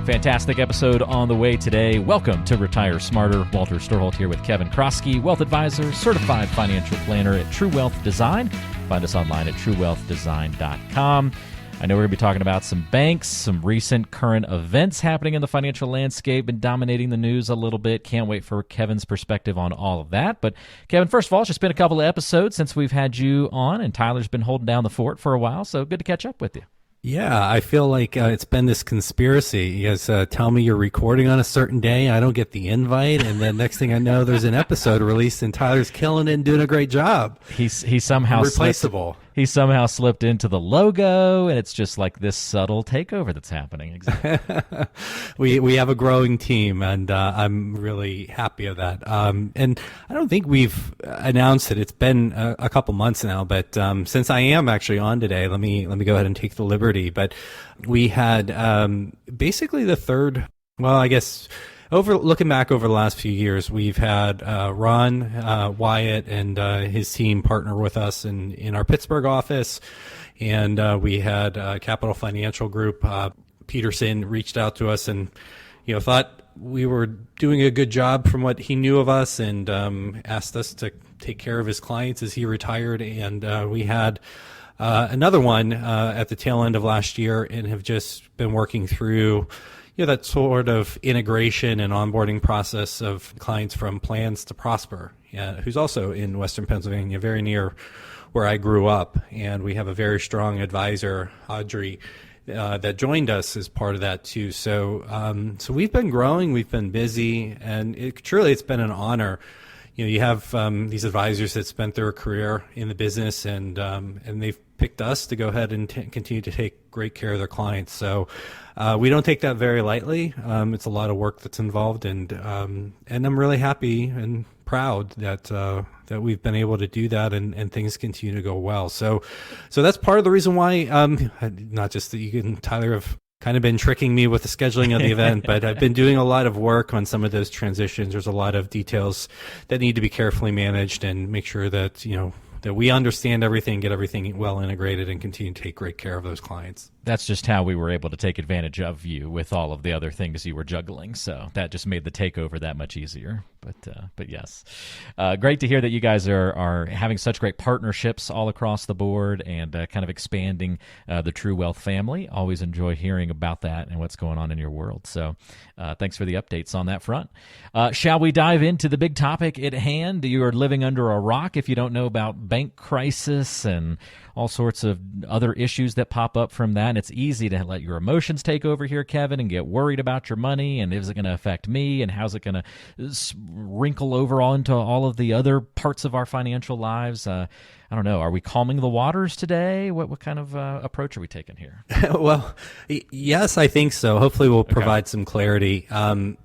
Fantastic episode on the way today. Welcome to Retire Smarter. Walter Storholt here with Kevin Kroskey, wealth advisor, certified financial planner at True Wealth Design. Find us online at truewealthdesign.com. I know we're going to be talking about some banks, some recent current events happening in the financial landscape and dominating the news a little bit. Can't wait for Kevin's perspective on all of that. But Kevin, first of all, it's just been a couple of episodes since we've had you on, and Tyler's been holding down the fort for a while, so good to catch up with you. Yeah, I feel like it's been this conspiracy. You guys tell me you're recording on a certain day. I don't get the invite. And then next thing I know, there's an episode released and Tyler's killing it and doing a great job. He somehow replaceable. He somehow slipped into the logo, and it's just like this subtle takeover that's happening. Exactly. We have a growing team, and I'm really happy of that. And I don't think we've announced it. It's been a couple months now, but since I am actually on today, let me go ahead and take the liberty. But we had basically the third, well, I guess, looking back over the last few years, we've had Ron Wyatt and his team partner with us in our Pittsburgh office, and we had Capital Financial Group. Peterson reached out to us and thought we were doing a good job from what he knew of us, and asked us to take care of his clients as he retired. And we had another one at the tail end of last year, and have just been working through that sort of integration and onboarding process of clients from Plans to Prosper, who's also in Western Pennsylvania, very near where I grew up. And we have a very strong advisor, Audrey, that joined us as part of that too. So we've been growing, we've been busy, and it's been an honor. You have these advisors that spent their career in the business, and they've picked us to go ahead and continue to take great care of their clients. So we don't take that very lightly. It's a lot of work that's involved, and I'm really happy and proud that we've been able to do that, and things continue to go well. So that's part of the reason why, not just that you and Tyler have kind of been tricking me with the scheduling of the event, but I've been doing a lot of work on some of those transitions. There's a lot of details that need to be carefully managed, and make sure that that we understand everything, get everything well integrated, and continue to take great care of those clients. That's just how we were able to take advantage of you with all of the other things you were juggling. So that just made the takeover that much easier. But yes, great to hear that you guys are having such great partnerships all across the board, and kind of expanding the True Wealth family. Always enjoy hearing about that and what's going on in your world. So thanks for the updates on that front. Shall we dive into the big topic at hand? You are living under a rock if you don't know about bank crisis and all sorts of other issues that pop up from that. And it's easy to let your emotions take over here, Kevin, and get worried about your money, and is it going to affect me, and how's it going to wrinkle over into all of the other parts of our financial lives. I don't know. Are we calming the waters today? What kind of approach are we taking here? Well, yes, I think so. Hopefully we'll provide some clarity. I'm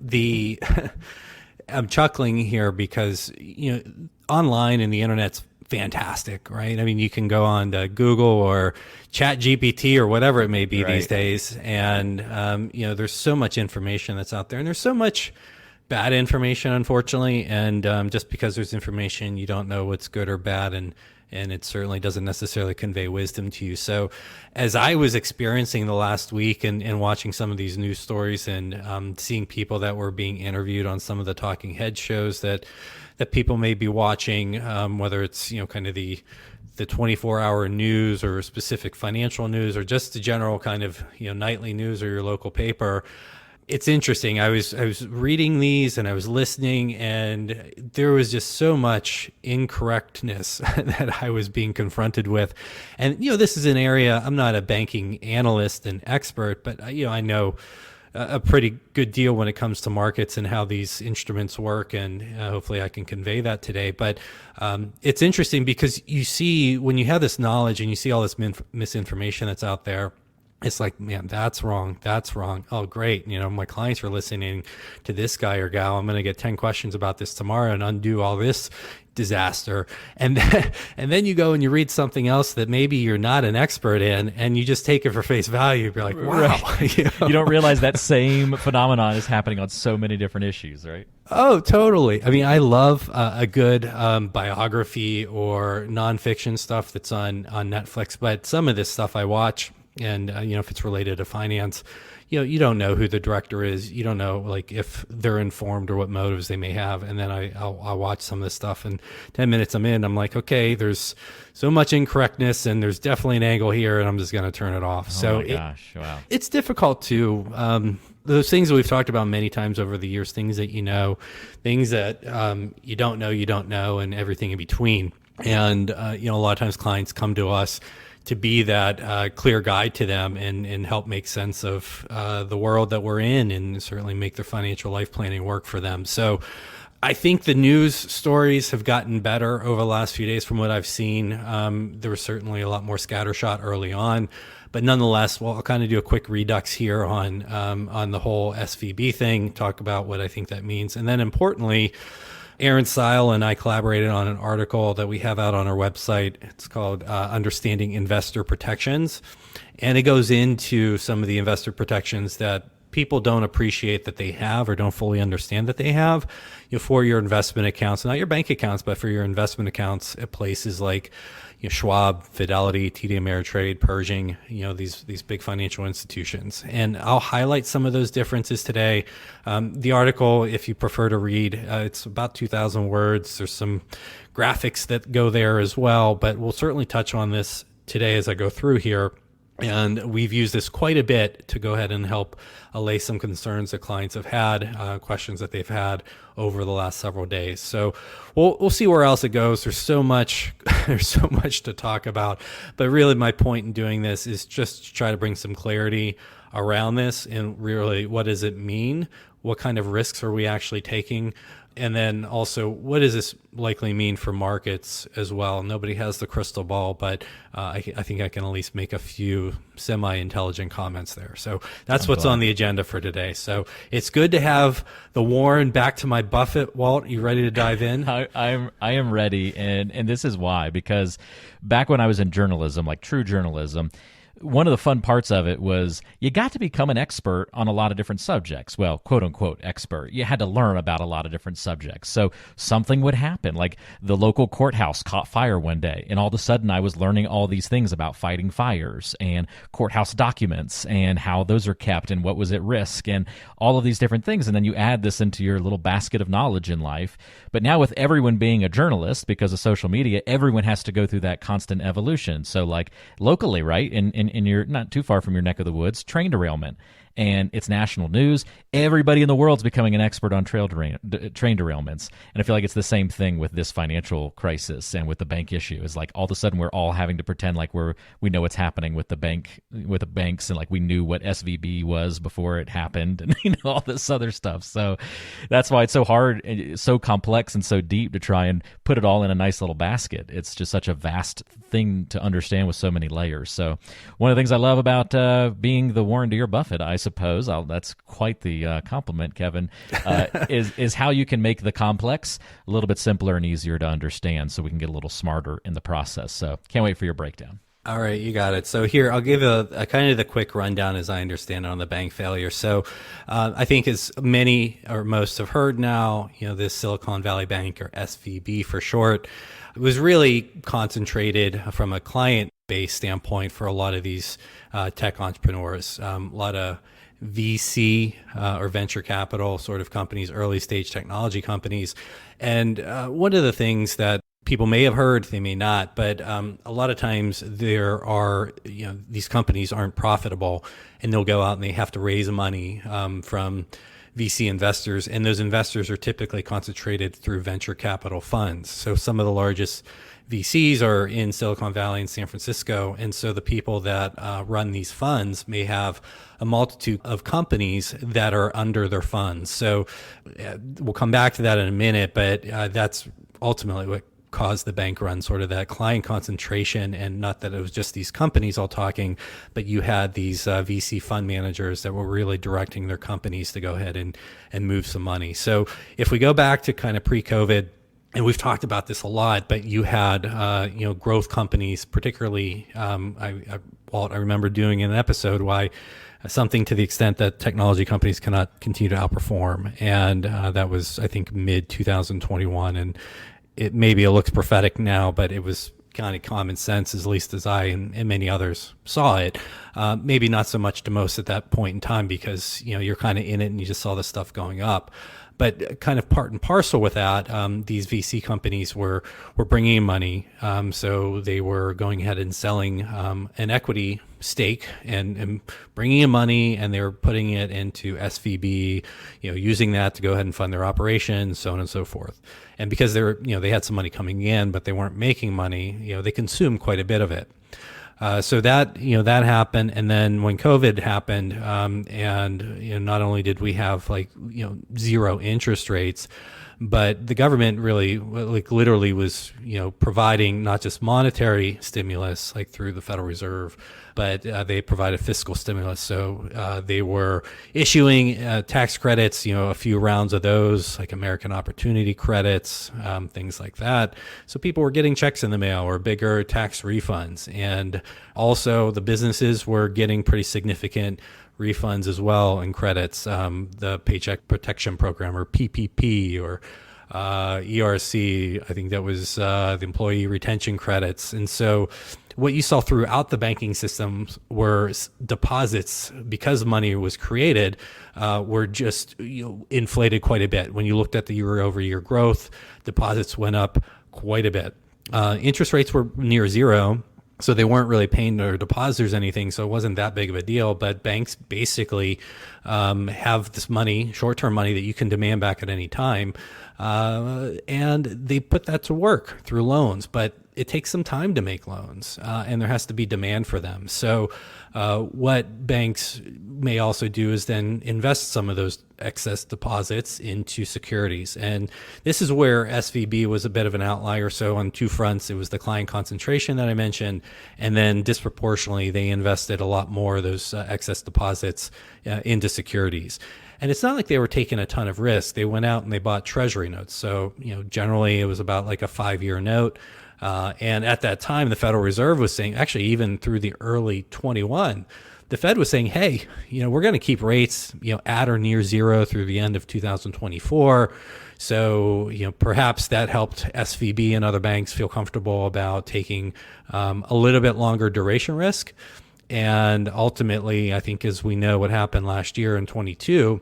chuckling here because, online and the internet's fantastic, right? I mean, you can go on to Google or Chat GPT or whatever it may be these days. And, there's so much information that's out there, and there's so much bad information, unfortunately. And just because there's information, you don't know what's good or bad. And it certainly doesn't necessarily convey wisdom to you. So as I was experiencing the last week and watching some of these news stories, and seeing people that were being interviewed on some of the talking head shows that people may be watching, whether it's, kind of the 24-hour news or specific financial news, or just the general kind of, nightly news or your local paper. It's interesting. I was reading these and I was listening, and there was just so much incorrectness that I was being confronted with. And, this is an area, I'm not a banking analyst and expert, but, I know a pretty good deal when it comes to markets and how these instruments work. And hopefully I can convey that today. But it's interesting because you see, when you have this knowledge and you see all this misinformation that's out there, it's like, man, that's wrong. That's wrong. Oh, great. My clients are listening to this guy or gal. I'm going to get 10 questions about this tomorrow and undo all this disaster. And then you go and you read something else that maybe you're not an expert in, and you just take it for face value. You're like, wow. Right. You don't realize that same phenomenon is happening on so many different issues, right? Oh, totally. I mean, I love a good biography or nonfiction stuff that's on Netflix, but some of this stuff I watch, And, if it's related to finance, you don't know who the director is. You don't know, like, if they're informed or what motives they may have. And then I'll watch some of this stuff, and 10 minutes I'm in, I'm like, okay, there's so much incorrectness and there's definitely an angle here, and I'm just going to turn it off. Oh my gosh, wow. It's difficult to, those things that we've talked about many times over the years, things that things that you don't know, and everything in between. And, a lot of times clients come to us to be that clear guide to them and help make sense of the world that we're in, and certainly make their financial life planning work for them. So I think the news stories have gotten better over the last few days from what I've seen. There was certainly a lot more scattershot early on. But nonetheless, well, I'll kind of do a quick redux here on the whole SVB thing, talk about what I think that means. And then importantly, Aaron Seil and I collaborated on an article that we have out on our website. It's called Understanding Investor Protections. And it goes into some of the investor protections that people don't appreciate that they have, or don't fully understand that they have, for your investment accounts, not your bank accounts, but for your investment accounts at places like Schwab, Fidelity, TD Ameritrade, Pershing, these big financial institutions. And I'll highlight some of those differences today. The article, if you prefer to read, it's about 2,000 words. There's some graphics that go there as well, but we'll certainly touch on this today as I go through here. And we've used this quite a bit to go ahead and help allay some concerns that clients have had, questions that they've had over the last several days. So we'll see where else it goes. There's so much to talk about. But really, my point in doing this is just to try to bring some clarity around this, and really, what does it mean? What kind of risks are we actually taking? And then also, what does this likely mean for markets as well? Nobody has the crystal ball, but I think I can at least make a few semi-intelligent comments there. So that's what's on the agenda for today. So it's good to have the Warren back to my Buffett. Walt, you ready to dive in? I am ready, and this is why. Because back when I was in journalism, like true journalism, one of the fun parts of it was you got to become an expert on a lot of different subjects. Well, quote unquote expert. You had to learn about a lot of different subjects. So something would happen, like the local courthouse caught fire one day, and all of a sudden I was learning all these things about fighting fires and courthouse documents and how those are kept and what was at risk and all of these different things. And then you add this into your little basket of knowledge in life. But now with everyone being a journalist because of social media, everyone has to go through that constant evolution. So like locally, right? And you're not too far from your neck of the woods, train derailment. And it's national news. Everybody in the world's becoming an expert on train derailments. And I feel like it's the same thing with this financial crisis and with the bank issue. Is like all of a sudden we're all having to pretend like we know what's happening with the banks, and like we knew what SVB was before it happened, and all this other stuff. So that's why it's so hard, and so complex, and so deep to try and put it all in a nice little basket. It's just such a vast thing to understand with so many layers. So one of the things I love about being the Warren to your Buffett, I suppose that's quite the compliment, Kevin, is how you can make the complex a little bit simpler and easier to understand, so we can get a little smarter in the process. So can't wait for your breakdown. All right, you got it. So here, I'll give a kind of the quick rundown as I understand it on the bank failure. So I think as many or most have heard now, this Silicon Valley Bank, or SVB for short, was really concentrated from a client-based standpoint for a lot of these tech entrepreneurs, a lot of VC or venture capital sort of companies, early stage technology companies. And one of the things that people may have heard, they may not, but a lot of times there are, these companies aren't profitable, and they'll go out and they have to raise money from VC investors, and those investors are typically concentrated through venture capital funds. So some of the largest VCs are in Silicon Valley and San Francisco, and so the people that run these funds may have a multitude of companies that are under their funds. So we'll come back to that in a minute, but that's ultimately what caused the bank run, sort of that client concentration. And not that it was just these companies all talking, but you had these VC fund managers that were really directing their companies to go ahead and move some money. So if we go back to kind of pre-COVID, and we've talked about this a lot, but you had, growth companies, particularly, Walt, I remember doing an episode why something to the extent that technology companies cannot continue to outperform. And that was, I think, mid 2021. And it looks prophetic now, but it was kind of common sense, at least as I and many others saw it. Maybe not so much to most at that point in time because, you're kind of in it and you just saw the stuff going up. But kind of part and parcel with that, these VC companies were bringing in money. So they were going ahead and selling an equity stake and bringing in money, and they were putting it into SVB, using that to go ahead and fund their operations, so on and so forth. And because they had some money coming in, but they weren't making money, they consumed quite a bit of it. So that happened, and then when COVID happened, and not only did we have zero interest rates, but the government really literally was providing not just monetary stimulus through the Federal Reserve, but they provided fiscal stimulus. So they were issuing tax credits, a few rounds of those, like American Opportunity credits, things like that. So people were getting checks in the mail or bigger tax refunds. And also the businesses were getting pretty significant refunds as well and credits, the Paycheck Protection Program or PPP or ERC. I think that was the employee retention credits. And so what you saw throughout the banking system were deposits, because money was created, were just inflated quite a bit. When you looked at the year-over-year growth, deposits went up quite a bit. Interest rates were near zero, so they weren't really paying their depositors anything, so it wasn't that big of a deal. But banks basically have this money, short-term money, that you can demand back at any time, and they put that to work through loans. But it takes some time to make loans, and there has to be demand for them. So what banks may also do is then invest some of those excess deposits into securities. And this is where SVB was a bit of an outlier. So on two fronts, it was the client concentration that I mentioned, and then disproportionately, they invested a lot more of those excess deposits into securities. And it's not like they were taking a ton of risk. They went out and they bought treasury notes. So, generally it was about like a 5-year note. And at that time, the Federal Reserve was saying, actually, even through the early 21, the Fed was saying, hey, we're going to keep rates, at or near zero through the end of 2024. So, perhaps that helped SVB and other banks feel comfortable about taking a little bit longer duration risk. And ultimately, I think, as we know what happened last year in 22,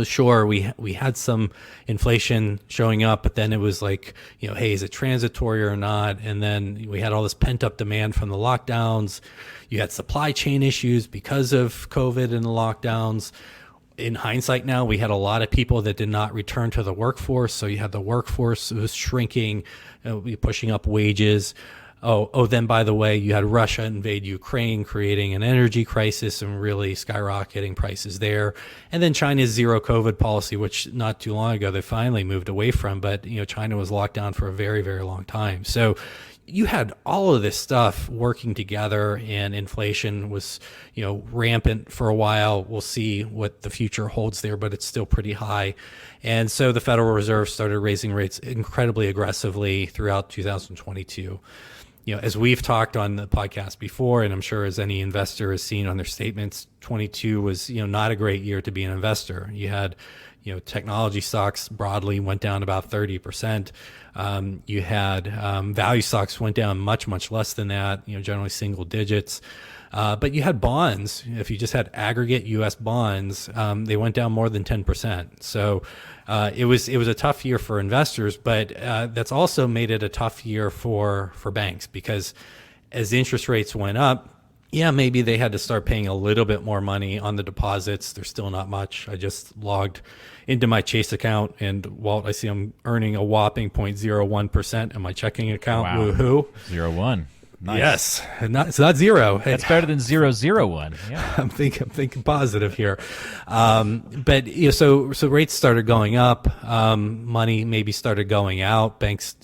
sure, we had some inflation showing up, but then it was like, hey, is it transitory or not? And then we had all this pent up demand from the lockdowns. You had supply chain issues because of COVID and the lockdowns. In hindsight now, we had a lot of people that did not return to the workforce. So you had the workforce was shrinking, pushing up wages. Oh, then by the way, you had Russia invade Ukraine, creating an energy crisis and really skyrocketing prices there. And then China's zero COVID policy, which not too long ago they finally moved away from, but China was locked down for a very, very long time. So you had all of this stuff working together, and inflation was, rampant for a while. We'll see what the future holds there, but it's still pretty high. And so the Federal Reserve started raising rates incredibly aggressively throughout 2022. As we've talked on the podcast before, and I'm sure as any investor has seen on their statements, 22 was, not a great year to be an investor. You had, technology stocks broadly went down about 30%. You had value stocks went down much, much less than that, generally single digits. But you had bonds. If you just had aggregate U.S. bonds, they went down more than 10%. So it was a tough year for investors, but that's also made it a tough year for banks, because as interest rates went up, maybe they had to start paying a little bit more money on the deposits. There's still not much. I just logged into my Chase account, and Walt, I see I'm earning a whopping 0.01% in my checking account. Wow. Woohoo! 0.1. Nice. Yes, it's not zero. That's better than 0.001. Yeah, I'm thinking positive here. But so rates started going up. Money maybe started going out. Banks,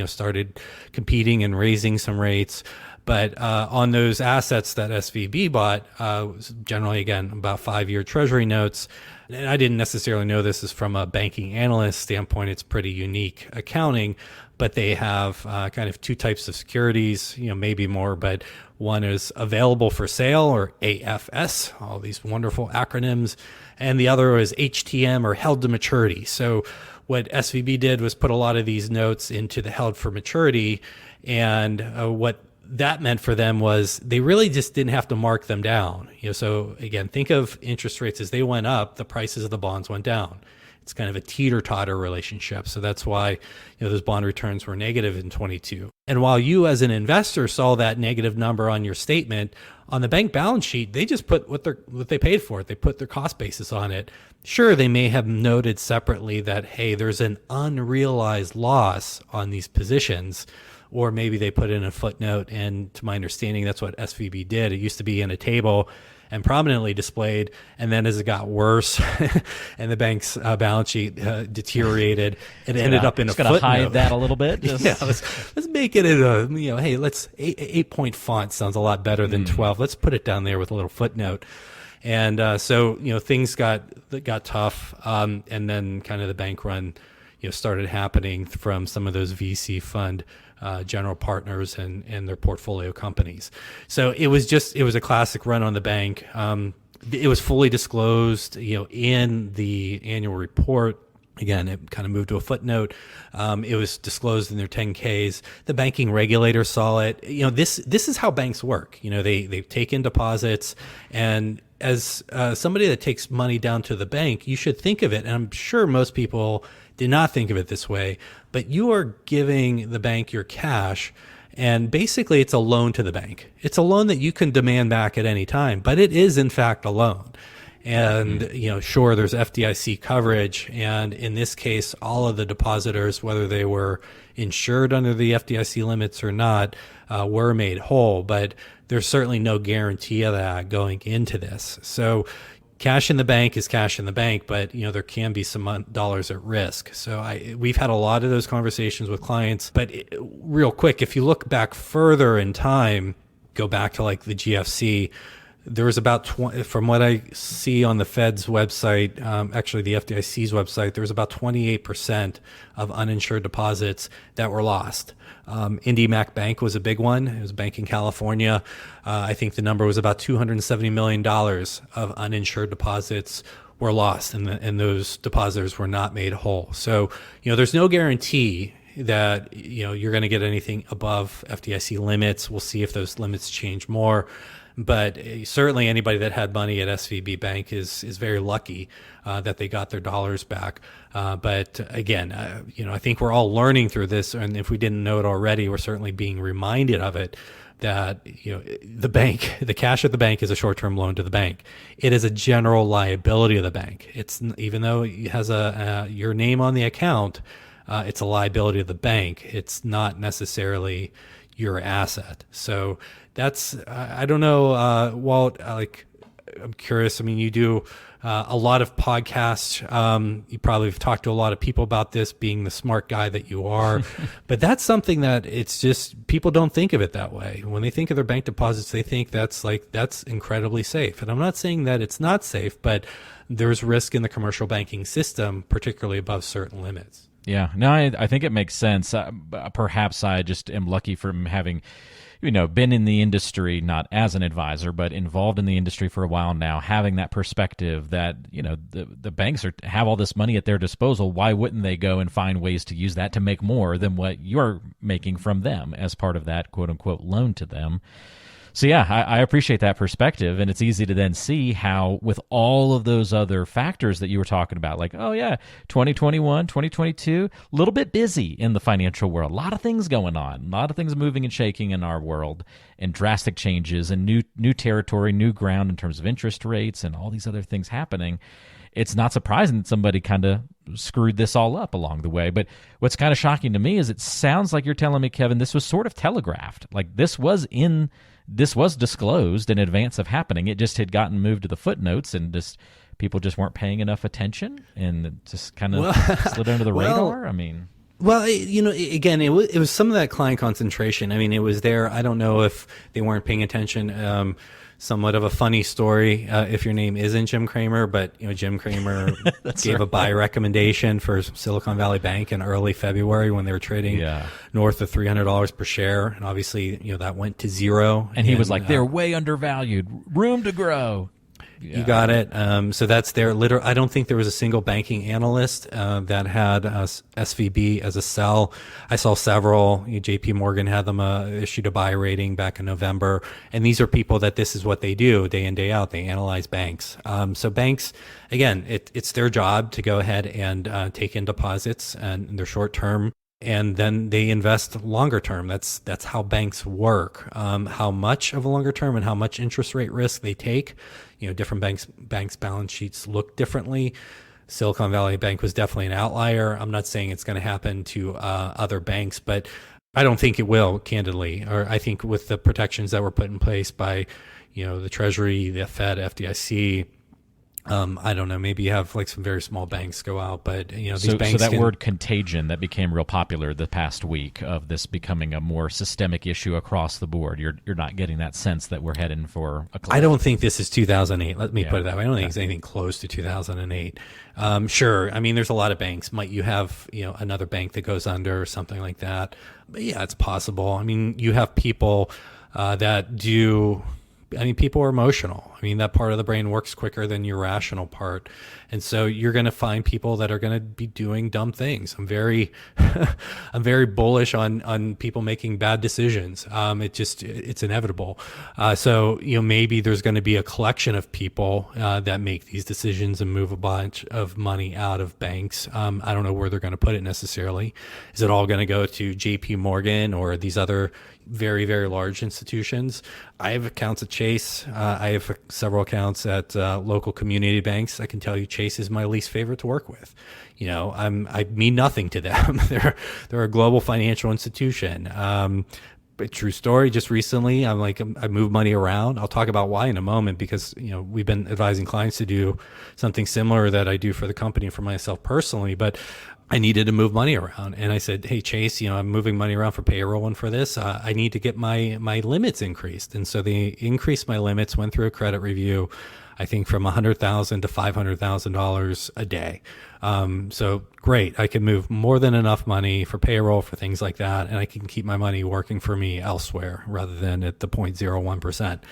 started competing and raising some rates. But on those assets that SVB bought, was generally, again, about 5-year treasury notes. And I didn't necessarily know this is from a banking analyst standpoint. It's pretty unique accounting, but they have kind of two types of securities, maybe more, but one is available for sale, or AFS, all these wonderful acronyms, and the other is HTM, or held to maturity. So what SVB did was put a lot of these notes into the held for maturity, and what that meant for them was they really just didn't have to mark them down. So again, think of interest rates as they went up, the prices of the bonds went down. It's kind of a teeter-totter relationship. So that's why those bond returns were negative in 22. And while you as an investor saw that negative number on your statement, on the bank balance sheet, they just put what they paid for it. They put their cost basis on it. Sure, they may have noted separately that, hey, there's an unrealized loss on these positions, or maybe they put in a footnote. And to my understanding, that's what SVB did. It used to be in a table and prominently displayed. And then as it got worse and the bank's balance sheet deteriorated, it ended up in a footnote. Just going to hide that a little bit. Yeah, let's make it in a, hey, let's 8-point font sounds a lot better than 12. Let's put it down there with a little footnote. And so, things got tough. And then kind of the bank run, started happening from some of those VC fund general partners and their portfolio companies. So it was a classic run on the bank. It was fully disclosed, in the annual report. Again, it kind of moved to a footnote. It was disclosed in their 10Ks. The banking regulator saw it. This is how banks work. They take in deposits, and as somebody that takes money down to the bank, you should think of it. And I'm sure most people did not think of it this way, but you are giving the bank your cash, and basically it's a loan to the bank. It's a loan that you can demand back at any time, but it is in fact a loan. And, sure, there's FDIC coverage. And in this case, all of the depositors, whether they were insured under the FDIC limits or not, were made whole. But there's certainly no guarantee of that going into this. So cash in the bank is cash in the bank, but, there can be some dollars at risk. So we've had a lot of those conversations with clients. But real quick, if you look back further in time, go back to like the GFC, there was about 20, from what I see on the Fed's website, actually the FDIC's website, there was about 28% of uninsured deposits that were lost. IndyMac Bank was a big one. It was a bank in California. I think the number was about $270 million of uninsured deposits were lost, and those depositors were not made whole. So, there's no guarantee that, you're going to get anything above FDIC limits. We'll see if those limits change more. But certainly anybody that had money at SVB Bank is very lucky that they got their dollars back. But again, I think we're all learning through this. And if we didn't know it already, we're certainly being reminded of it, that the cash at the bank is a short-term loan to the bank. It is a general liability of the bank. It's, even though it has your name on the account, it's a liability of the bank. It's not necessarily your asset. So that's, I don't know, Walt, I'm curious. I mean, you do a lot of podcasts. You probably have talked to a lot of people about this, being the smart guy that you are. But that's something that it's just, people don't think of it that way. When they think of their bank deposits, they think that's incredibly safe. And I'm not saying that it's not safe, but there's risk in the commercial banking system, particularly above certain limits. Yeah, no, I think it makes sense. Perhaps I just am lucky from having, been in the industry, not as an advisor, but involved in the industry for a while now, having that perspective that, the banks have all this money at their disposal. Why wouldn't they go and find ways to use that to make more than what you're making from them as part of that quote unquote loan to them? So yeah, I appreciate that perspective, and it's easy to then see how with all of those other factors that you were talking about, like, oh yeah, 2021, 2022, a little bit busy in the financial world, a lot of things going on, a lot of things moving and shaking in our world, and drastic changes and new territory, new ground in terms of interest rates and all these other things happening. It's not surprising that somebody kind of screwed this all up along the way. But what's kind of shocking to me is it sounds like you're telling me, Kevin, this was sort of telegraphed. Like this was disclosed in advance of happening. It just had gotten moved to the footnotes, and just people just weren't paying enough attention, and it just kind of slid under the radar. I mean, well, again, it was some of that client concentration. I mean, it was there. I don't know if they weren't paying attention. Somewhat of a funny story, if your name isn't Jim Cramer, but Jim Cramer gave a buy recommendation for Silicon Valley Bank in early February when they were trading north of $300 per share, and obviously that went to zero. And he was like, "They're way undervalued, room to grow." You got it. So that's their I don't think there was a single banking analyst that had SVB as a sell. I saw several. JP Morgan had them issued a buy rating back in November. And these are people that this is what they do day in, day out. They analyze banks. So banks, again, it's their job to go ahead and take in deposits, and they're short term. And then they invest longer term. That's how banks work. How much of a longer term and how much interest rate risk they take. Different banks' balance sheets look differently. Silicon Valley Bank was definitely an outlier. I'm not saying it's going to happen to other banks, but I don't think it will, candidly. Or I think with the protections that were put in place by, the Treasury, the Fed, FDIC. I don't know. Maybe you have like some very small banks go out, but these banks. So that word contagion that became real popular the past week of this becoming a more systemic issue across the board. You're not getting that sense that we're heading for a cliff. I don't think this is 2008. Let me put it that way. I don't think it's anything close to 2008. Sure. I mean, there's a lot of banks. Might you have another bank that goes under or something like that? But yeah, it's possible. I mean, you have people that do. People are emotional. That part of the brain works quicker than your rational part. And so you're going to find people that are going to be doing dumb things. I'm very bullish on people making bad decisions. It's inevitable. So maybe there's going to be a collection of people that make these decisions and move a bunch of money out of banks. I don't know where they're going to put it necessarily. Is it all going to go to JP Morgan or these other very, very large institutions? I have accounts at Chase. I have several accounts at local community banks. I can tell you Chase is my least favorite to work with. I mean nothing to them. They're a global financial institution. But true story, just recently, I moved money around. I'll talk about why in a moment, because, we've been advising clients to do something similar that I do for the company and for myself personally, but I needed to move money around. And I said, hey, Chase, I'm moving money around for payroll and for this, I need to get my limits increased. And so they increased my limits, went through a credit review, I think from $100,000 to $500,000 a day. So great. I can move more than enough money for payroll, for things like that. And I can keep my money working for me elsewhere rather than at the 0.01%.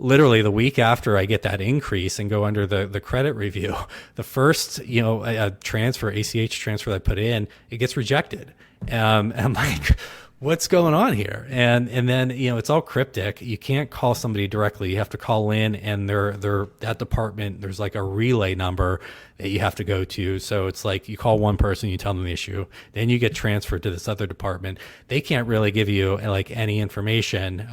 Literally the week after I get that increase and go under the credit review, the first, transfer, ACH transfer that I put in, it gets rejected. And I'm like, what's going on here? And then, it's all cryptic. You can't call somebody directly. You have to call in, and they're that department, there's like a relay number that you have to go to. So it's like you call one person, you tell them the issue, then you get transferred to this other department. They can't really give you like any information.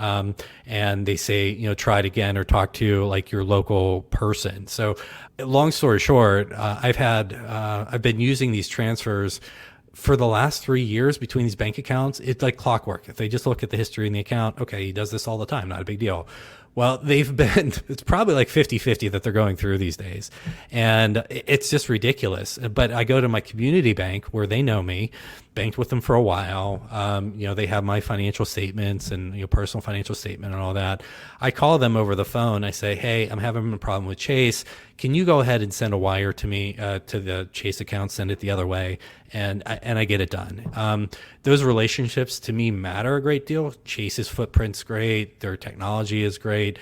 And they say, try it again or talk to like your local person. So long story short, I've been using these transfers for the last 3 years between these bank accounts. It's like clockwork. If they just look at the history in the account, okay, he does this all the time, not a big deal. Well, it's probably like 50-50 that they're going through these days. And it's just ridiculous. But I go to my community bank where they know me, banked with them for a while. They have my financial statements and personal financial statement and all that. I call them over the phone. I say, hey, I'm having a problem with Chase. Can you go ahead and send a wire to me, to the Chase account, send it the other way, and I get it done. Those relationships to me matter a great deal. Chase's footprint's great. Their technology is great.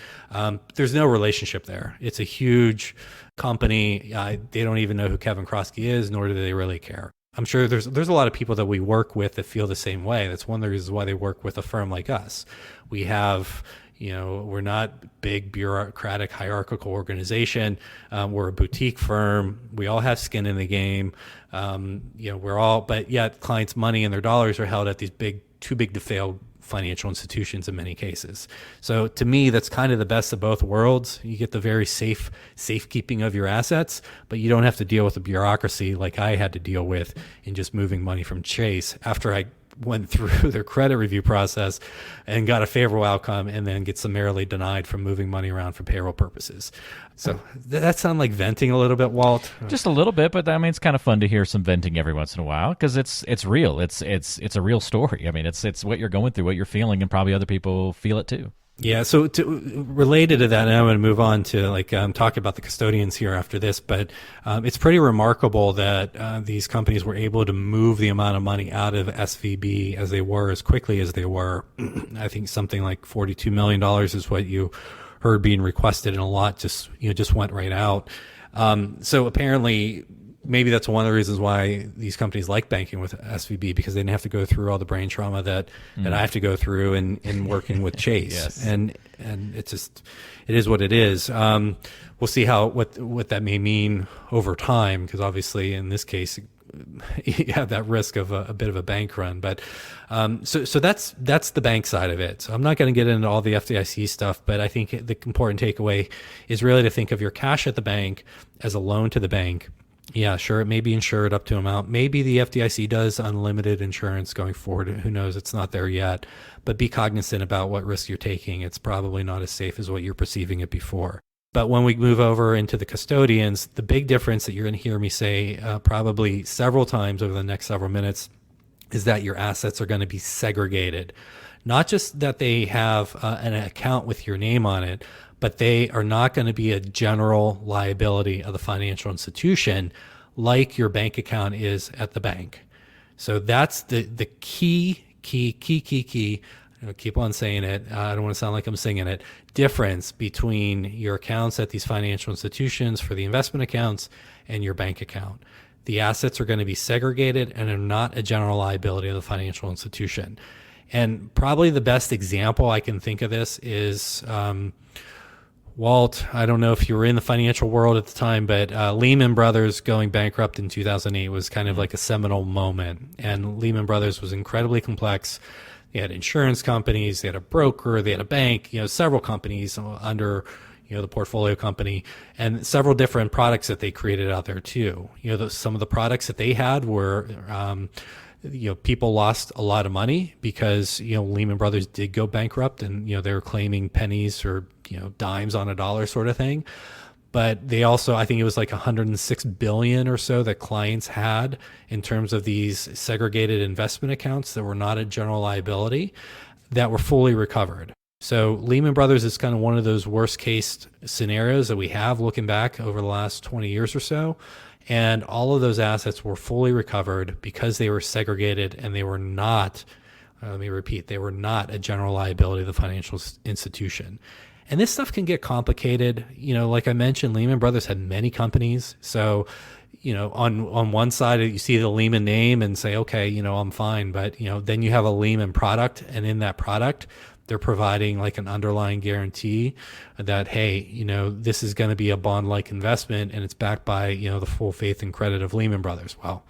There's no relationship there. It's a huge company. They don't even know who Kevin Kroskey is, nor do they really care. I'm sure there's a lot of people that we work with that feel the same way. That's one of the reasons why they work with a firm like us. We have, we're not big bureaucratic hierarchical organization. We're a boutique firm. We all have skin in the game. But yet clients' money and their dollars are held at these too big to fail financial institutions in many cases. So to me, that's kind of the best of both worlds. You get the very safekeeping of your assets, but you don't have to deal with the bureaucracy like I had to deal with in just moving money from Chase after I went through their credit review process and got a favorable outcome and then get summarily denied from moving money around for payroll purposes. So that sound like venting a little bit, Walt? Just a little bit, but it's kind of fun to hear some venting every once in a while because it's real. It's a real story. It's what you're going through, what you're feeling, and probably other people feel it too. Yeah, so related to that, and I'm going to move on to talk about the custodians here after this, but it's pretty remarkable that these companies were able to move the amount of money out of SVB as they were, as quickly as they were. I think something like $42 million is what you heard being requested, and a lot just went right out. So apparently, maybe that's one of the reasons why these companies like banking with SVB, because they didn't have to go through all the brain trauma that I have to go through in working with Chase. Yes. And it is what it is. We'll see what that may mean over time, because obviously in this case you have that risk of a bit of a bank run. But so that's the bank side of it. So I'm not going to get into all the FDIC stuff, but I think the important takeaway is really to think of your cash at the bank as a loan to the bank. Yeah, sure, it may be insured up to amount. Maybe the FDIC does unlimited insurance going forward. Who knows? It's not there yet. But be cognizant about what risk you're taking. It's probably not as safe as what you're perceiving it before. But when we move over into the custodians, the big difference that you're going to hear me say probably several times over the next several minutes is that your assets are going to be segregated. Not just that they have an account with your name on it, but they are not going to be a general liability of the financial institution like your bank account is at the bank. So that's the key. I keep on saying it. I don't want to sound like I'm singing it. Difference between your accounts at these financial institutions for the investment accounts and your bank account. The assets are going to be segregated and are not a general liability of the financial institution. And probably the best example I can think of this is Walt, I don't know if you were in the financial world at the time, but Lehman Brothers going bankrupt in 2008 was kind of like a seminal moment. And Lehman Brothers was incredibly complex. They had insurance companies, they had a broker, they had a bank, several companies under, the portfolio company, and several different products that they created out there too. Some of the products that they had were, people lost a lot of money because, Lehman Brothers did go bankrupt, and, they were claiming pennies or, dimes on a dollar sort of thing. But they also, I think it was like 106 billion or so that clients had in terms of these segregated investment accounts that were not a general liability that were fully recovered. So Lehman Brothers is kind of one of those worst case scenarios that we have looking back over the last 20 years or so. And all of those assets were fully recovered because they were segregated, and they were not, let me repeat, they were not a general liability of the financial institution. And this stuff can get complicated. Like I mentioned, Lehman Brothers had many companies. So, on one side you see the Lehman name and say, okay, I'm fine. But, then you have a Lehman product, and in that product, they're providing like an underlying guarantee that, hey, this is going to be a bond-like investment, and it's backed by, the full faith and credit of Lehman Brothers. Well,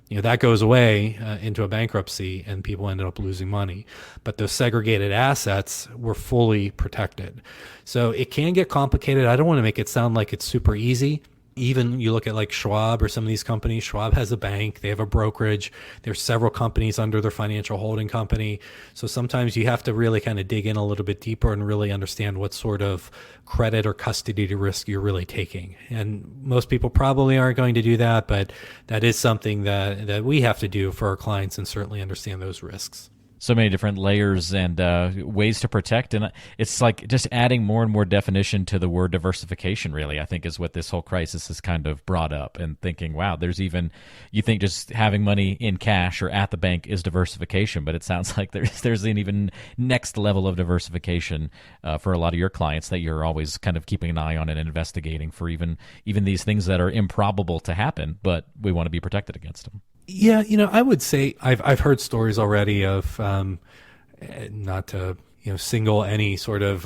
that goes away into a bankruptcy, and people ended up losing money. But those segregated assets were fully protected. So it can get complicated. I don't want to make it sound like it's super easy. Even you look at like Schwab or some of these companies. Schwab has a bank, they have a brokerage, there's several companies under their financial holding company. So sometimes you have to really kind of dig in a little bit deeper and really understand what sort of credit or custody risk you're really taking. And most people probably aren't going to do that, but that is something that we have to do for our clients, and certainly understand those risks. So many different layers and ways to protect, and it's like just adding more and more definition to the word diversification, really, I think, is what this whole crisis has kind of brought up. And thinking, wow, you think just having money in cash or at the bank is diversification, but it sounds like there's an even next level of diversification for a lot of your clients that you're always kind of keeping an eye on and investigating for even these things that are improbable to happen, but we want to be protected against them. Yeah, I would say I've heard stories already of not to single any sort of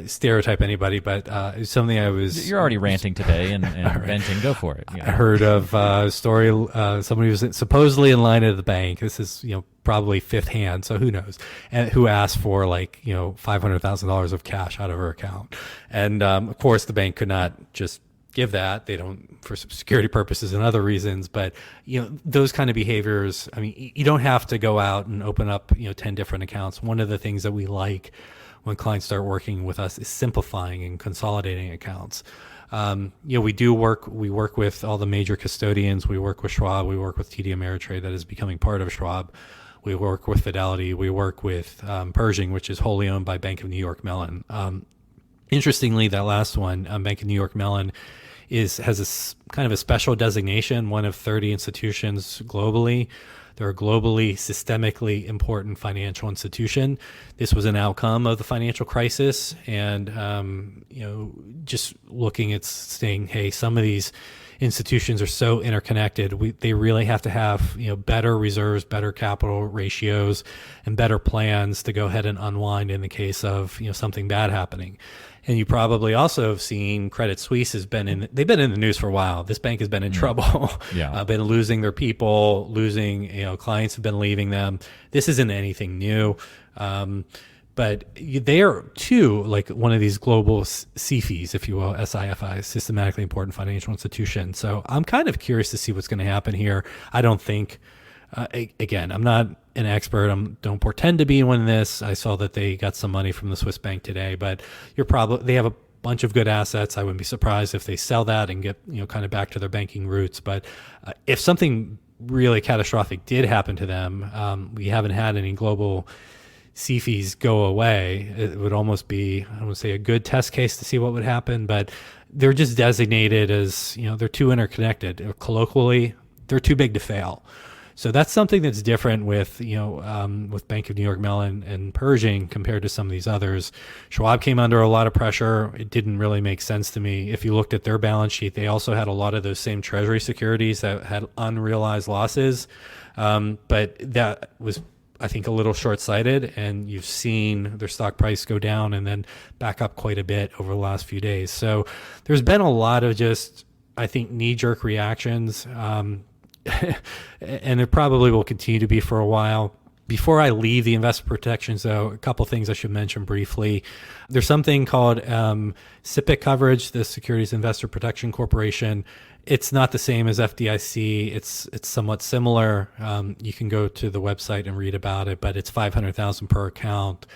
stereotype anybody, but something you're already ranting today and right. Venting. Go for it. I heard of a story. Somebody was supposedly in line at the bank. This is probably fifth hand, so who knows? And who asked for like $500,000 of cash out of her account, and of course the bank could not just give that. They don't, for security purposes and other reasons, but those kind of behaviors, I mean, you don't have to go out and open up 10 different accounts. One of the things that we like when clients start working with us is simplifying and consolidating accounts. We work with all the major custodians. We work with Schwab, we work with TD Ameritrade, that is becoming part of Schwab. We work with Fidelity, we work with Pershing, which is wholly owned by Bank of New York Mellon. Interestingly, that last one, Bank of New York Mellon, has a kind of a special designation, one of 30 institutions globally They're a globally, systemically important financial institution. This was an outcome of the financial crisis. And, just looking at saying, hey, some of these institutions are so interconnected. They really have to have better reserves, better capital ratios, and better plans to go ahead and unwind in the case of something bad happening. And you probably also have seen Credit Suisse they've been in the news for a while. This bank has been in trouble, been losing their people, clients have been leaving them. This isn't anything new. But they are too like one of these global SIFIs, if you will, SIFIs, systematically important financial institutions. So I'm kind of curious to see what's going to happen here. I don't think, again, I'm not an expert. I don't pretend to be one in this. I saw that they got some money from the Swiss bank today, but they have a bunch of good assets. I wouldn't be surprised if they sell that and get kind of back to their banking roots. But if something really catastrophic did happen to them, we haven't had any global CFIs go away. It would almost be, I would say, a good test case to see what would happen, but they're just designated as, they're too interconnected. Colloquially, they're too big to fail. So that's something that's different with, with Bank of New York Mellon and Pershing compared to some of these others. Schwab came under a lot of pressure. It didn't really make sense to me. If you looked at their balance sheet, they also had a lot of those same treasury securities that had unrealized losses. But that was, I think, a little short-sighted, and you've seen their stock price go down and then back up quite a bit over the last few days. So there's been a lot of just, I think, knee-jerk reactions, and there probably will continue to be for a while. Before I leave the investment protections, though, a couple things I should mention briefly. There's something called SIPC coverage, the Securities Investor Protection Corporation. It's not the same as FDIC. It's somewhat similar. You can go to the website and read about it, but it's $500,000 per account.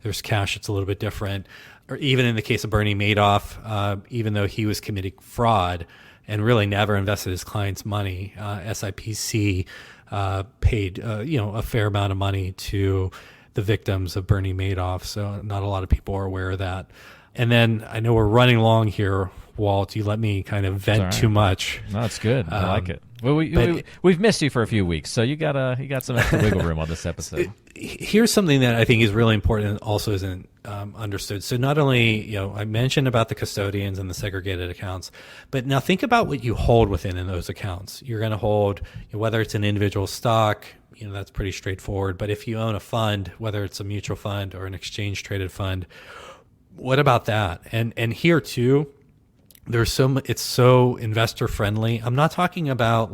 There's cash. It's a little bit different. Or even in the case of Bernie Madoff, even though he was committing fraud and really never invested his clients' money, SIPC paid a fair amount of money to the victims of Bernie Madoff. So not a lot of people are aware of that. And then I know we're running long here, Walt. You let me kind of vent too much. No, it's good. I like it. Well, we've missed you for a few weeks, so you got some extra wiggle room on this episode. Here's something that I think is really important and also isn't understood. So not only I mentioned about the custodians and the segregated accounts, but now think about what you hold within in those accounts. You're going to hold whether it's an individual stock. That's pretty straightforward. But if you own a fund, whether it's a mutual fund or an exchange traded fund, what about that? And here too, it's so investor friendly. I'm not talking about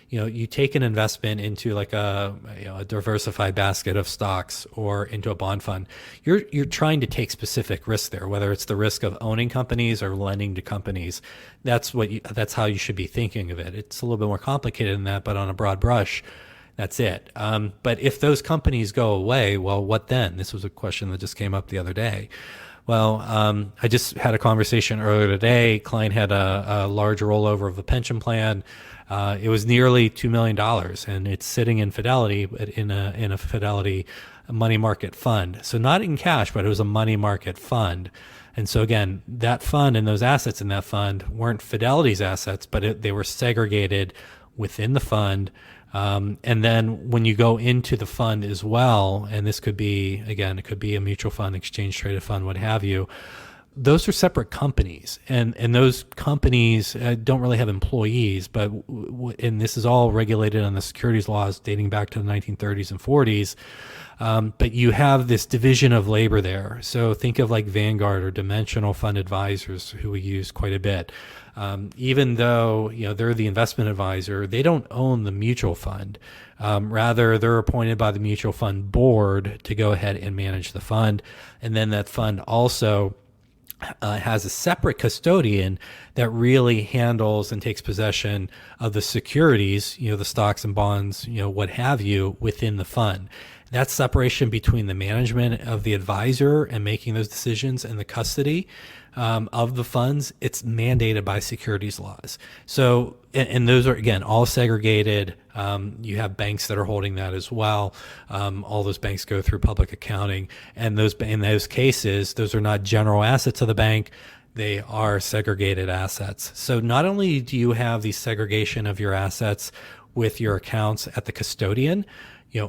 you take an investment into like a diversified basket of stocks or into a bond fund. You're trying to take specific risks there, whether it's the risk of owning companies or lending to companies. That's how you should be thinking of it. It's a little bit more complicated than that, but on a broad brush, that's it. But if those companies go away, well, what then? This was a question that just came up the other day. Well, I just had a conversation earlier today. Client had a large rollover of a pension plan. It was nearly $2 million, and it's sitting in Fidelity, but in a Fidelity money market fund. So not in cash, but it was a money market fund. And so again, that fund and those assets in that fund weren't Fidelity's assets, but they were segregated within the fund. And then when you go into the fund as well, and this could be, again, it could be a mutual fund, exchange traded fund, what have you, those are separate companies. And those companies don't really have employees, but and this is all regulated on the securities laws dating back to the 1930s and 40s. But you have this division of labor there. So think of like Vanguard or Dimensional Fund Advisors, who we use quite a bit. Even though they're the investment advisor, they don't own the mutual fund. Rather, they're appointed by the mutual fund board to go ahead and manage the fund. And then that fund also has a separate custodian that really handles and takes possession of the securities, the stocks and bonds, what have you, within the fund. That separation between the management of the advisor and making those decisions and the custody of the funds, it's mandated by securities laws. So, and those are, again, all segregated. You have banks that are holding that as well. All those banks go through public accounting, and in those cases, those are not general assets of the bank. They are segregated assets. So not only do you have the segregation of your assets with your accounts at the custodian,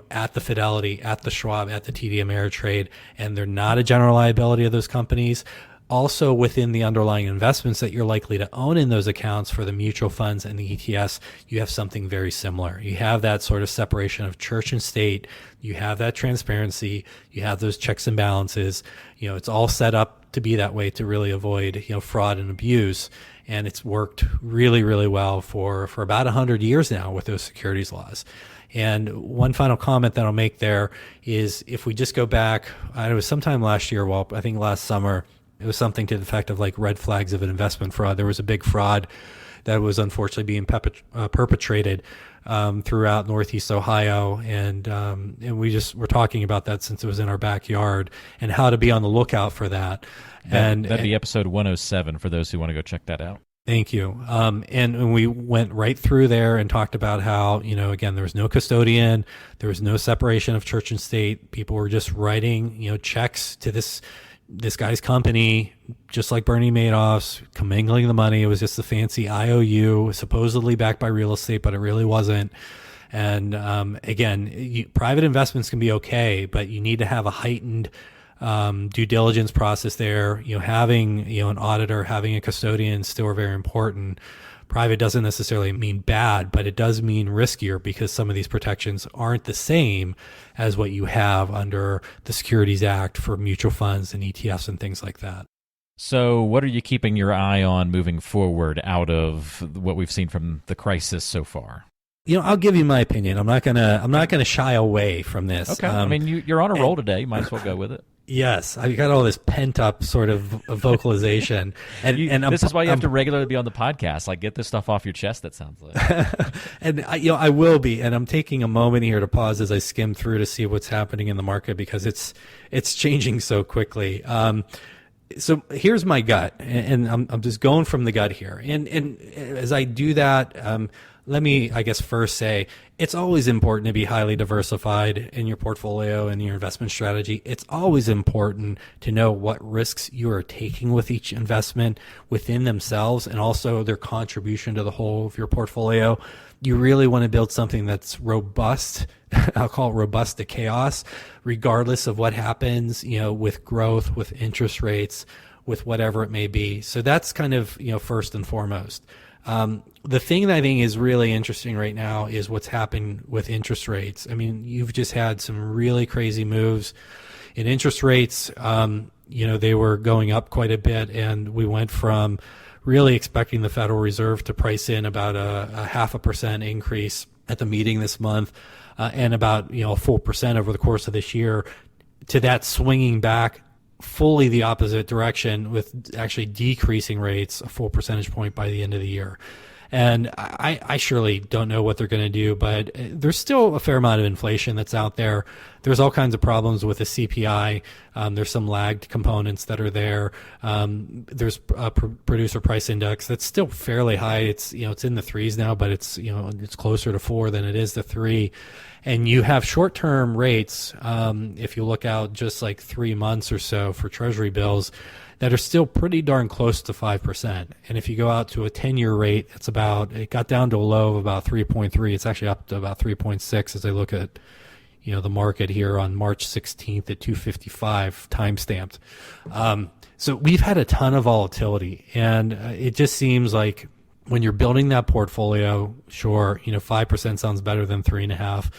at the Fidelity, at the Schwab, at the TD Ameritrade, and they're not a general liability of those companies. Also within the underlying investments that you're likely to own in those accounts for the mutual funds and the ETFs, you have something very similar. You have that sort of separation of church and state. You have that transparency. You have those checks and balances. It's all set up to be that way to really avoid, fraud and abuse. And it's worked really, really well for about 100 years now with those securities laws. And one final comment that I'll make there is if we just go back, it was sometime last year, I think last summer, it was something to the effect of like red flags of an investment fraud. There was a big fraud that was unfortunately being perpetrated throughout Northeast Ohio, and we're talking about that since it was in our backyard and how to be on the lookout for that. That'd be episode 107 for those who want to go check that out. Thank you. And we went right through there and talked about how, again, there was no custodian, there was no separation of church and state. People were just writing, checks to this guy's company, just like Bernie Madoff's, commingling the money. It was just a fancy IOU, supposedly backed by real estate, but it really wasn't. And again, private investments can be okay, but you need to have a heightened due diligence process there. Having an auditor, having a custodian still are very important. Private doesn't necessarily mean bad, but it does mean riskier because some of these protections aren't the same as what you have under the Securities Act for mutual funds and ETFs and things like that. So what are you keeping your eye on moving forward out of what we've seen from the crisis so far? I'll give you my opinion. I'm not gonna shy away from this. Okay. I mean, you're on a roll today. You might as well go with it. Yes, I've got all this pent up sort of vocalization, and this is why you have to regularly be on the podcast. Like, get this stuff off your chest. That sounds like, and I will be, and I'm taking a moment here to pause as I skim through to see what's happening in the market because it's changing so quickly. So here's my gut, and I'm just going from the gut here, and as I do that. Let me, I guess, first say it's always important to be highly diversified in your portfolio and your investment strategy. It's always important to know what risks you are taking with each investment within themselves and also their contribution to the whole of your portfolio. You really want to build something that's robust. I'll call it robust to chaos, regardless of what happens, with growth, with interest rates, with whatever it may be. So that's kind of, first and foremost. The thing that I think is really interesting right now is what's happened with interest rates. I mean, you've just had some really crazy moves in interest rates. They were going up quite a bit, and we went from really expecting the Federal Reserve to price in about a 0.5% increase at the meeting this month, and about, a full percent over the course of this year, to that swinging back fully the opposite direction with actually decreasing rates a full percentage point by the end of the year. And I surely don't know what they're going to do, but there's still a fair amount of inflation that's out there. There's all kinds of problems with the CPI. There's some lagged components that are there. There's a producer price index that's still fairly high. It's in the 3s now, but it's closer to 4 than it is to 3. And you have short-term rates, if you look out just like 3 months or so for Treasury bills, that are still pretty darn close to 5%. And if you go out to a 10-year rate, it got down to a low of about 3.3. It's actually up to about 3.6 as I look at, the market here on March 16th at 255 time-stamped. So we've had a ton of volatility, and it just seems like when you're building that portfolio, sure, 5% sounds better than 3.5%.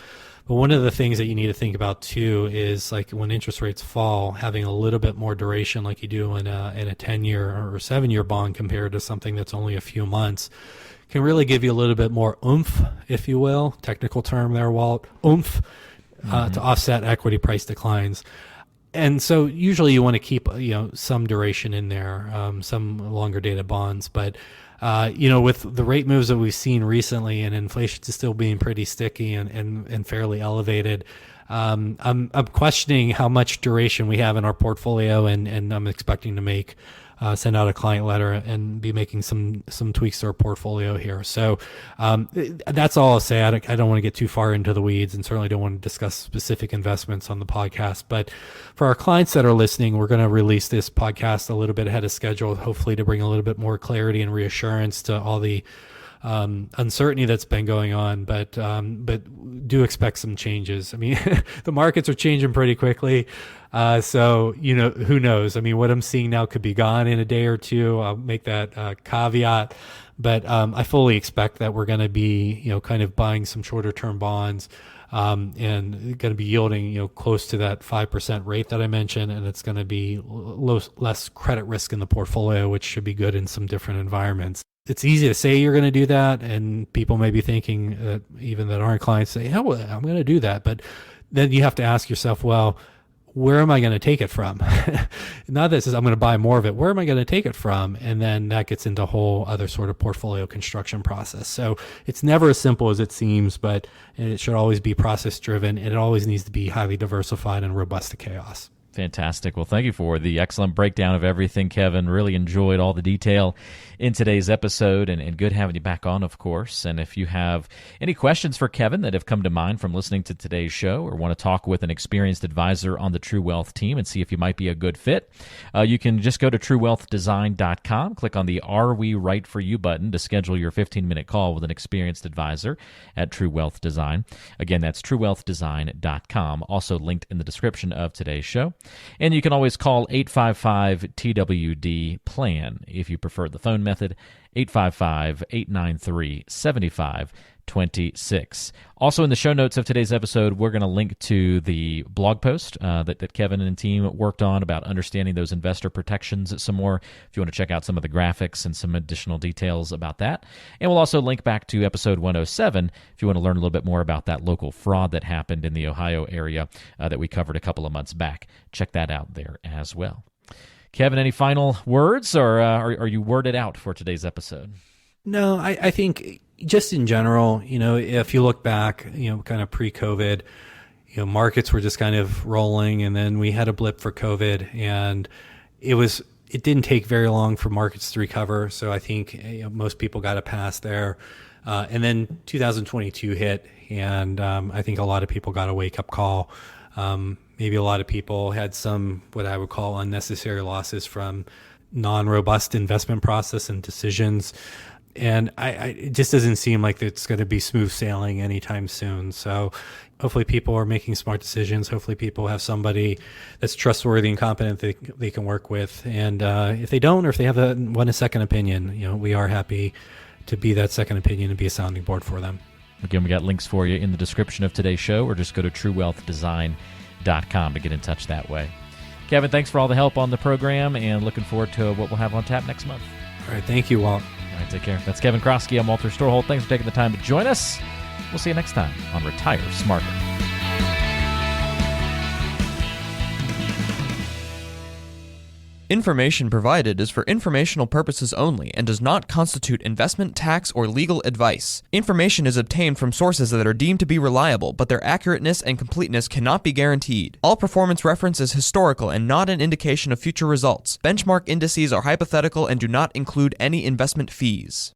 But one of the things that you need to think about too is like when interest rates fall, having a little bit more duration like you do in a 10-year or 7-year bond compared to something that's only a few months can really give you a little bit more oomph, if you will, technical term there, Walt, oomph, to offset equity price declines. And so usually you want to keep, some duration in there, some longer dated bonds, but with the rate moves that we've seen recently and inflation still being pretty sticky and fairly elevated, I'm questioning how much duration we have in our portfolio, and I'm expecting to send out a client letter and be making some tweaks to our portfolio here. So that's all I'll say. I don't want to get too far into the weeds, and certainly don't want to discuss specific investments on the podcast. But for our clients that are listening, we're going to release this podcast a little bit ahead of schedule, hopefully to bring a little bit more clarity and reassurance to all the uncertainty that's been going on, but do expect some changes. I mean, the markets are changing pretty quickly. So, who knows? I mean, what I'm seeing now could be gone in a day or two. I'll make that caveat. But I fully expect that we're going to be, kind of buying some shorter term bonds and going to be yielding, close to that 5% rate that I mentioned. And it's going to be less credit risk in the portfolio, which should be good in some different environments. It's easy to say you're going to do that, and people may be thinking that even that aren't clients say, "Oh, well, I'm going to do that." But then you have to ask yourself, well, where am I going to take it from? Not that it says I'm going to buy more of it. Where am I going to take it from? And then that gets into a whole other sort of portfolio construction process. So it's never as simple as it seems, but it should always be process driven, and it always needs to be highly diversified and robust to chaos. Fantastic. Well, thank you for the excellent breakdown of everything, Kevin. Really enjoyed all the detail in today's episode, and good having you back on, of course. And if you have any questions for Kevin that have come to mind from listening to today's show, or want to talk with an experienced advisor on the True Wealth team and see if you might be a good fit, you can just go to truewealthdesign.com, click on the Are We Right For You button to schedule your 15-minute call with an experienced advisor at True Wealth Design. Again, that's truewealthdesign.com, also linked in the description of today's show. And you can always call 855-TWD-PLAN if you prefer the phone method, 855-893-7526. Also in the show notes of today's episode, we're going to link to the blog post that Kevin and team worked on about understanding those investor protections some more, if you want to check out some of the graphics and some additional details about that. And we'll also link back to episode 107 if you want to learn a little bit more about that local fraud that happened in the Ohio area that we covered a couple of months back. Check that out there as well. Kevin, any final words, or are you worded out for today's episode? No, I think just in general, if you look back, kind of pre-COVID, markets were just kind of rolling, and then we had a blip for COVID, and it didn't take very long for markets to recover. So I think most people got a pass there. And then 2022 hit, and I think a lot of people got a wake-up call. Maybe a lot of people had some what I would call unnecessary losses from non-robust investment process and decisions. And it just doesn't seem like it's going to be smooth sailing anytime soon. So hopefully people are making smart decisions. Hopefully people have somebody that's trustworthy and competent that they can work with. And if they don't, or if they have a second opinion, we are happy to be that second opinion and be a sounding board for them. Again, we got links for you in the description of today's show, or just go to truewealthdesign.com to get in touch that way. Kevin, thanks for all the help on the program, and looking forward to what we'll have on tap next month. All right. Thank you, Walt. All right, take care. That's Kevin Kroskey. I'm Walter Storholt. Thanks for taking the time to join us. We'll see you next time on Retire Smarter. Information provided is for informational purposes only and does not constitute investment, tax, or legal advice. Information is obtained from sources that are deemed to be reliable, but their accurateness and completeness cannot be guaranteed. All performance reference is historical and not an indication of future results. Benchmark indices are hypothetical and do not include any investment fees.